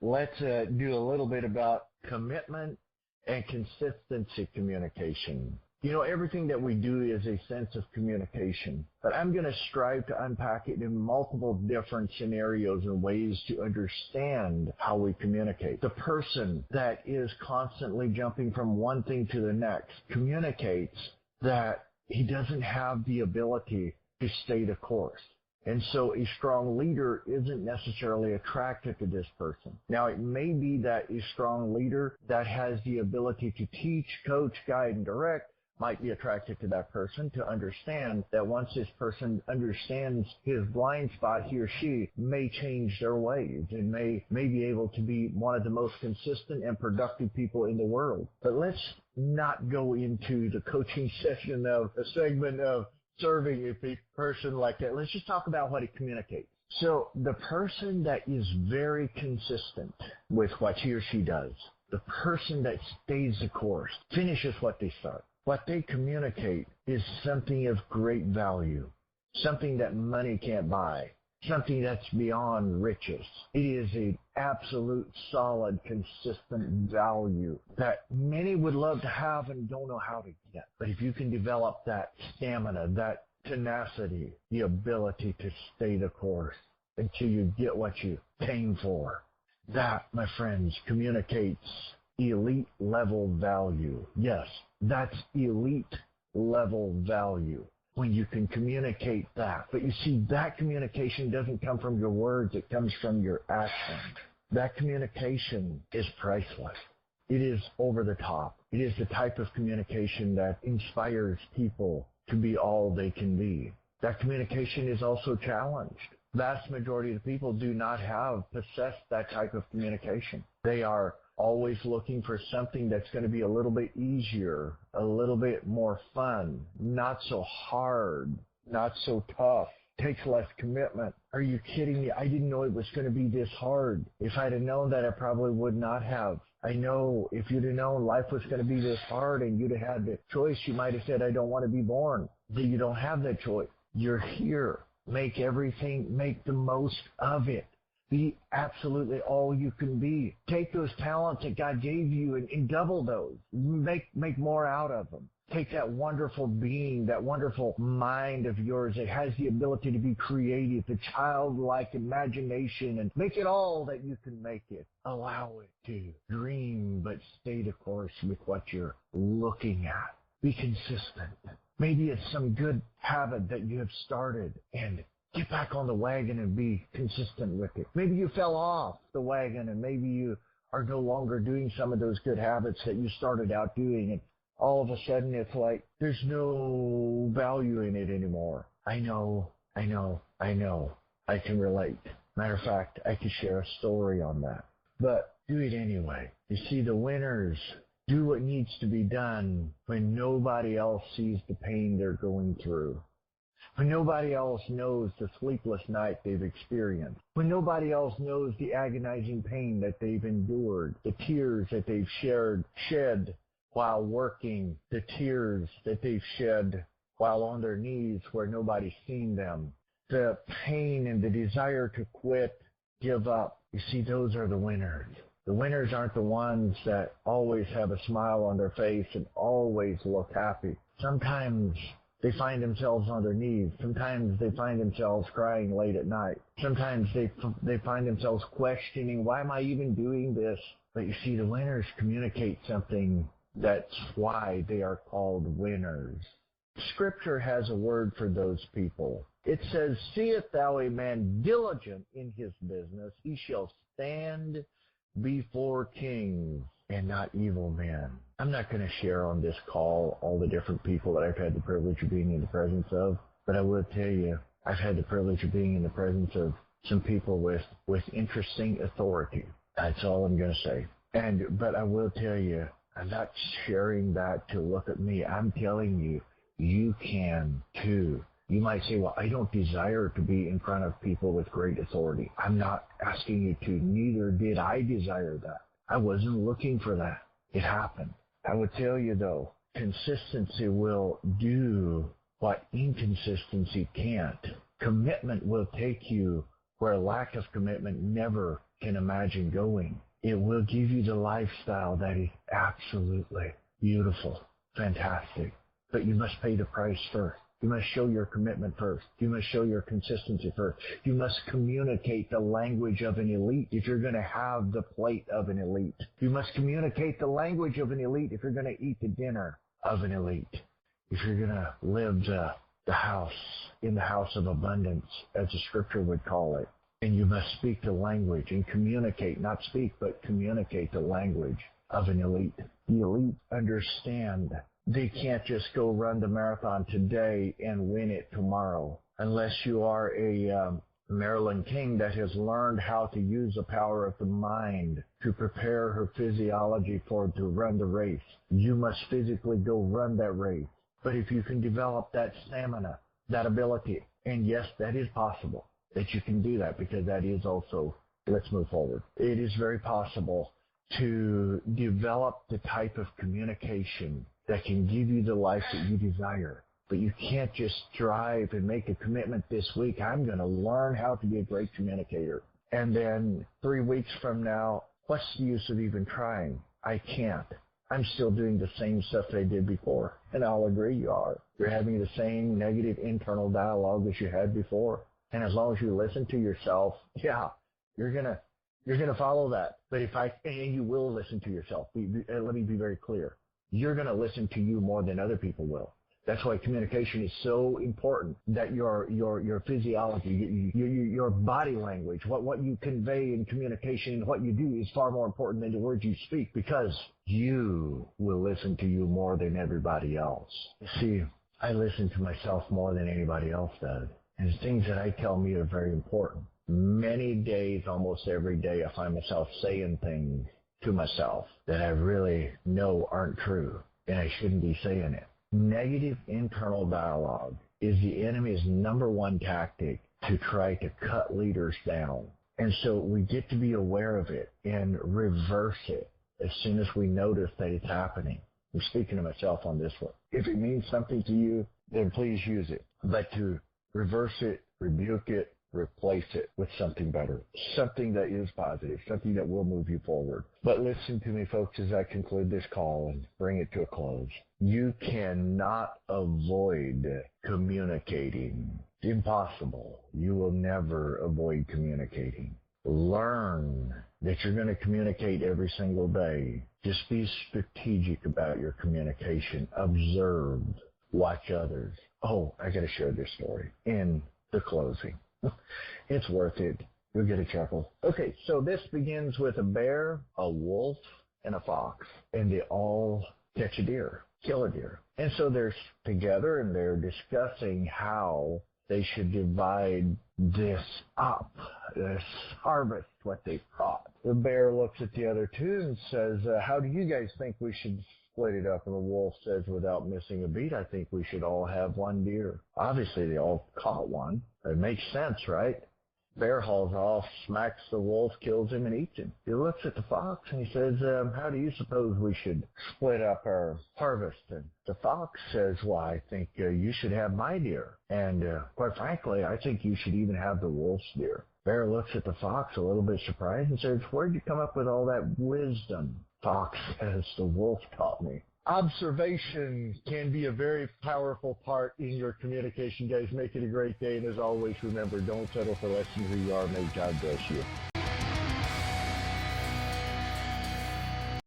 let's do a little bit about commitment and consistency communication. You know, everything that we do is a sense of communication, but I'm going to strive to unpack it in multiple different scenarios and ways to understand how we communicate. The person that is constantly jumping from one thing to the next communicates that he doesn't have the ability to stay the course. And so a strong leader isn't necessarily attracted to this person. Now, it may be that a strong leader that has the ability to teach, coach, guide, and direct might be attracted to that person, to understand that once this person understands his blind spot, he or she may change their ways and may be able to be one of the most consistent and productive people in the world. But let's not go into the coaching session of a segment of serving a person like that. Let's just talk about what it communicates. So the person that is very consistent with what he or she does, the person that stays the course, finishes what they start. What they communicate is something of great value, something that money can't buy, something that's beyond riches. It is an absolute, solid, consistent value that many would love to have and don't know how to get. But if you can develop that stamina, that tenacity, the ability to stay the course until you get what you came for, that, my friends, communicates elite level value. Yes, that's elite level value when you can communicate that. But you see, that communication doesn't come from your words, it comes from your action. That communication is priceless. It is over the top. It is the type of communication that inspires people to be all they can be. That communication is also challenged. Vast majority of the people do not possess that type of communication. They are always looking for something that's going to be a little bit easier, a little bit more fun, not so hard, not so tough, takes less commitment. Are you kidding me? I didn't know it was going to be this hard. If I'd have known that, I probably would not have. I know if you'd have known life was going to be this hard and you'd have had the choice, you might have said, I don't want to be born. But you don't have that choice. You're here. Make the most of it. Be absolutely all you can be. Take those talents that God gave you and double those. Make more out of them. Take that wonderful being, that wonderful mind of yours that has the ability to be creative, the childlike imagination, and make it all that you can make it. Allow it to dream, but stay the course with what you're looking at. Be consistent. Maybe it's some good habit that you have started, and get back on the wagon and be consistent with it. Maybe you fell off the wagon and maybe you are no longer doing some of those good habits that you started out doing, and all of a sudden it's like there's no value in it anymore. I know. I can relate. Matter of fact, I could share a story on that. But do it anyway. You see, the winners do what needs to be done when nobody else sees the pain they're going through. When nobody else knows the sleepless night they've experienced. When nobody else knows the agonizing pain that they've endured. The tears that they've shed while working. The tears that they've shed while on their knees where nobody's seen them. The pain and the desire to quit, give up. You see, those are the winners. The winners aren't the ones that always have a smile on their face and always look happy. Sometimes they find themselves on their knees. Sometimes they find themselves crying late at night. Sometimes they find themselves questioning, why am I even doing this? But you see, the winners communicate something. That's why they are called winners. Scripture has a word for those people. It says, seest thou a man diligent in his business, he shall stand before kings and not evil men. I'm not going to share on this call all the different people that I've had the privilege of being in the presence of, but I will tell you, I've had the privilege of being in the presence of some people with interesting authority. That's all I'm going to say. But I will tell you, I'm not sharing that to look at me. I'm telling you, you can too. You might say, well, I don't desire to be in front of people with great authority. I'm not asking you to. Neither did I desire that. I wasn't looking for that. It happened. I would tell you, though, consistency will do what inconsistency can't. Commitment will take you where lack of commitment never can imagine going. It will give you the lifestyle that is absolutely beautiful, fantastic. But you must pay the price first. You must show your commitment first. You must show your consistency first. You must communicate the language of an elite if you're going to have the plate of an elite. You must communicate the language of an elite if you're going to eat the dinner of an elite. If you're going to live the house, in the house of abundance, as the scripture would call it. And you must speak the language and communicate, not speak, but communicate the language of an elite. The elite understand they can't just go run the marathon today and win it tomorrow. Unless you are a Marilyn King that has learned how to use the power of the mind to prepare her physiology to run the race. You must physically go run that race. But if you can develop that stamina, that ability, and yes, that is possible, that you can do that, because that is also, let's move forward. It is very possible to develop the type of communication that can give you the life that you desire. But you can't just strive and make a commitment this week. I'm going to learn how to be a great communicator. And then 3 weeks from now, what's the use of even trying? I can't. I'm still doing the same stuff that I did before. And I'll agree you are. You're having the same negative internal dialogue as you had before. And as long as you listen to yourself, yeah, you're gonna follow that. But and you will listen to yourself. Let me be very clear. You're gonna listen to you more than other people will. That's why communication is so important, that your physiology, your body language, what you convey in communication and what you do is far more important than the words you speak, because you will listen to you more than everybody else. See, I listen to myself more than anybody else does. And the things that I tell me are very important. Many days, almost every day, I find myself saying things to myself that I really know aren't true, and I shouldn't be saying it. Negative internal dialogue is the enemy's number one tactic to try to cut leaders down. And so we get to be aware of it and reverse it as soon as we notice that it's happening. I'm speaking to myself on this one. If it means something to you, then please use it. But to reverse it, rebuke it, replace it with something better, something that is positive, something that will move you forward. But listen to me, folks, as I conclude this call and bring it to a close. You cannot avoid communicating. It's impossible. You will never avoid communicating. Learn that you're going to communicate every single day. Just be strategic about your communication. Observe. Watch others. Oh, I got to share this story in the closing. It's worth it. You'll get a chuckle. Okay, so this begins with a bear, a wolf, and a fox. And they all catch a deer, kill a deer. And so they're together and they're discussing how they should divide this up, this harvest, what they've caught. The bear looks at the other two and says, how do you guys think we should split it up? And the wolf says, without missing a beat, I think we should all have one deer. Obviously, they all caught one. It makes sense, right? Bear hauls off, smacks the wolf, kills him, and eats him. He looks at the fox and he says, how do you suppose we should split up our harvest? And the fox says, well, I think you should have my deer. And quite frankly, I think you should even have the wolf's deer. Bear looks at the fox a little bit surprised and says, where'd you come up with all that wisdom? Fox says, the wolf taught me. Observation can be a very powerful part in your communication, guys. Make it a great day. And as always, remember, don't settle for less than who you are. May God bless you.